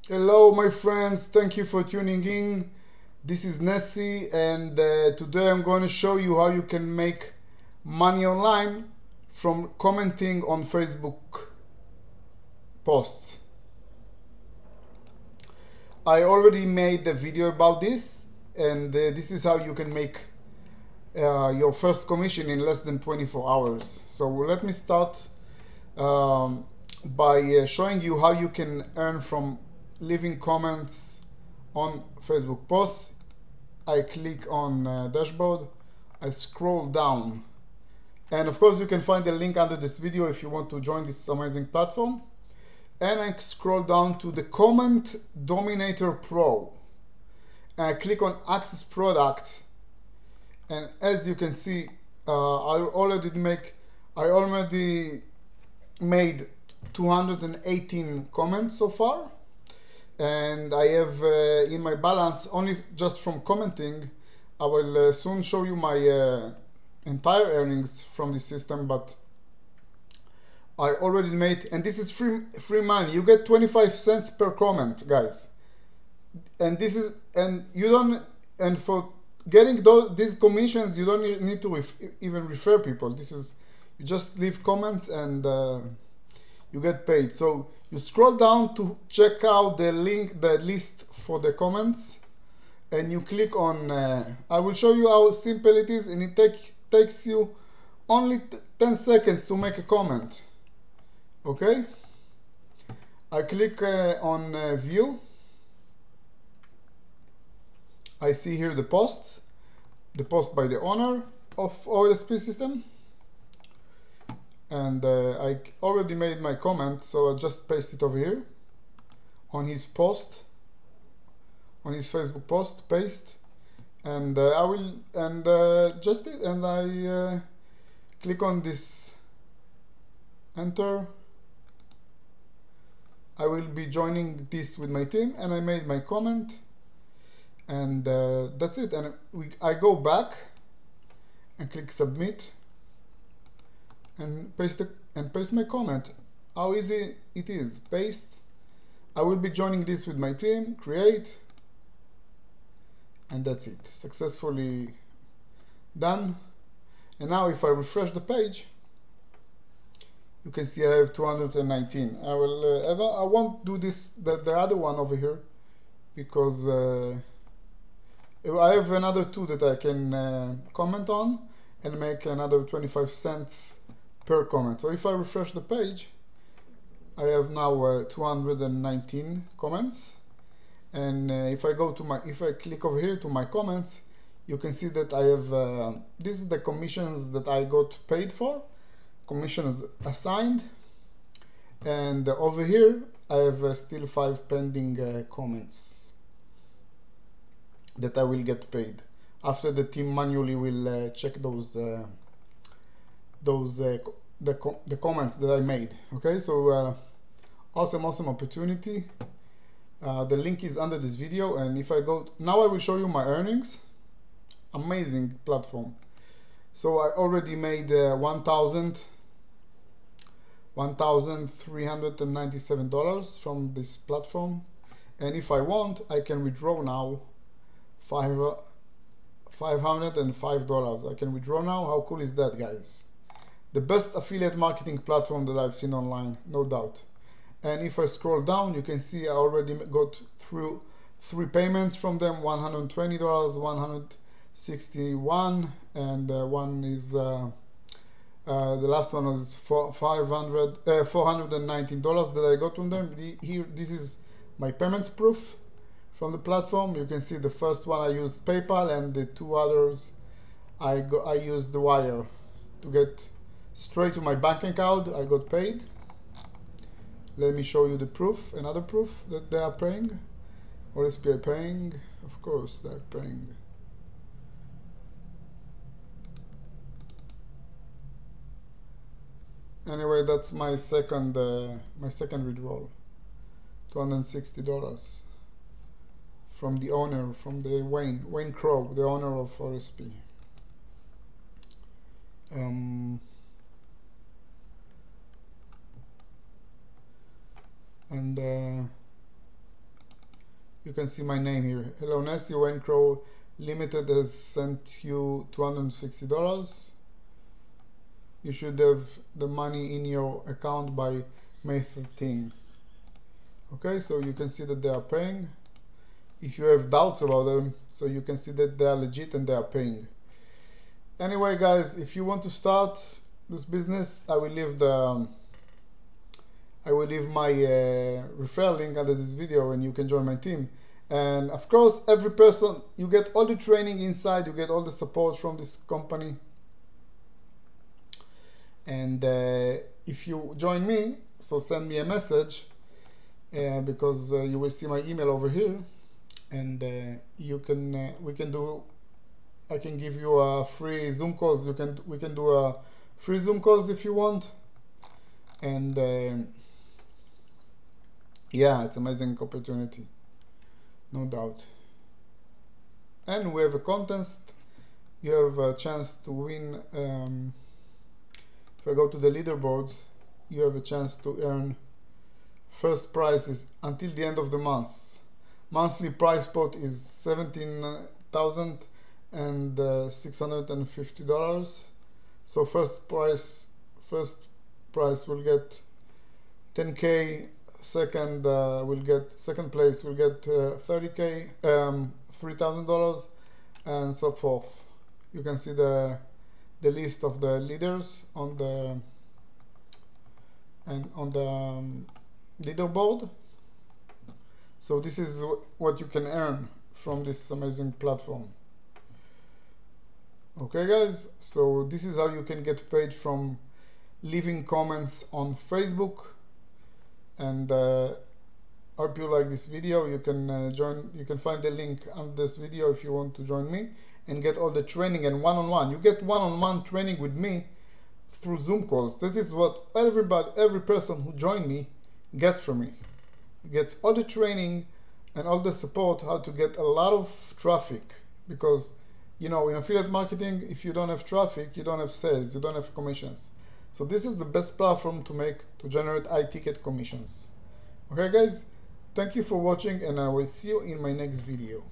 Hello, my friends. Thank you for tuning in. This is Nessie, and today I'm going to show you how you can make money online from commenting on Facebook posts. I already made a video about this, and this is how you can make your first commission in less than 24 hours. So let me start um, by showing you how you can earn from leaving comments on Facebook posts. I click on dashboard, I scroll down, and of course you can find the link under this video if you want to join this amazing platform. And I scroll down to the Comment Dominator Pro, and I click on Access Product, and as you can see, I already made 218 comments so far, and I have in my balance only just from commenting. I will soon show you my entire earnings from this system, but I already made, and this is free money. You get 25 cents per comment, guys, and this is, and you don't, and for getting these commissions you don't need to even refer people. This is, you just leave comments and you get paid. So you scroll down to check out the list for the comments, and you click on I will show you how simple it is, and it takes you only 10 seconds to make a comment. Okay, I click on view. I see here the post by the owner of OLSP system, and I already made my comment, so I'll just paste it over here on his post, on his Facebook post, paste, and I will, and just it, and I click on this, enter. I will be joining this with my team, and I made my comment, and that's it. And I go back and click submit, and paste my comment. How easy it is. Paste. I will be joining this with my team, create, and that's it. Successfully done. And now if I refresh the page, you can see I have 219. I won't do this, the other one over here, because I have another two that I can comment on and make another 25 cents per comment. So if I refresh the page, I have now 219 comments, and if I click over here to my comments, you can see that I have this is the commissions that I got paid for, commissions assigned, and over here I have still 5 pending comments that I will get paid after the team manually will check the comments that I made. Okay, so awesome opportunity. The link is under this video, and if I go now, I will show you my earnings. Amazing platform. So I already made $1,397 from this platform, and if I want, I can withdraw now $505. I can withdraw now. How cool is that, guys? The best affiliate marketing platform that I've seen online, no doubt. And if I scroll down, you can see I already got through 3 payments from them: $120, $161, and one is the last one was $419 that I got from them. Here, this is my payments proof from the platform. You can see the first one I used PayPal, and the 2 others I used the wire to get straight to my bank account. I got paid. Let me show you the proof, another proof that they are paying. OLSP paying, of course they're paying. Anyway, that's my second withdrawal, $260 from the owner, from the Wayne Crow, the owner of OLSP. And You can see my name here. Hello Nessie, Wayne Crow Limited has sent you $260. You should have the money in your account by May 13. Okay, so you can see that they are paying. If you have doubts about them, so you can see that they are legit and they are paying. Anyway guys, if you want to start this business, I will leave my referral link under this video and you can join my team. And of course, every person, you get all the training inside, you get all the support from this company. And if you join me, so send me a message because you will see my email over here, and I can give you a free Zoom calls. We can do a free Zoom calls if you want. And yeah, it's an amazing opportunity, no doubt. And we have a contest. You have a chance to win. If I go to the leaderboards, you have a chance to earn first prizes until the end of the month. Monthly prize pot is $17,650. So first prize will get 10K. Second place will get 30K, $3,000, and so forth. You can see the list of the leaders on the leaderboard. So this is what you can earn from this amazing platform. Okay guys, so this is how you can get paid from leaving comments on Facebook. And hope you like this video. You can you can find the link on this video if you want to join me and get all the training and one-on-one. You get one-on-one training with me through Zoom calls. That is what every person who joined me gets from me. He gets all the training and all the support how to get a lot of traffic, because you know, in affiliate marketing, if you don't have traffic, you don't have sales, you don't have commissions. So this is the best platform to generate high ticket commissions. Okay guys, thank you for watching, and I will see you in my next video.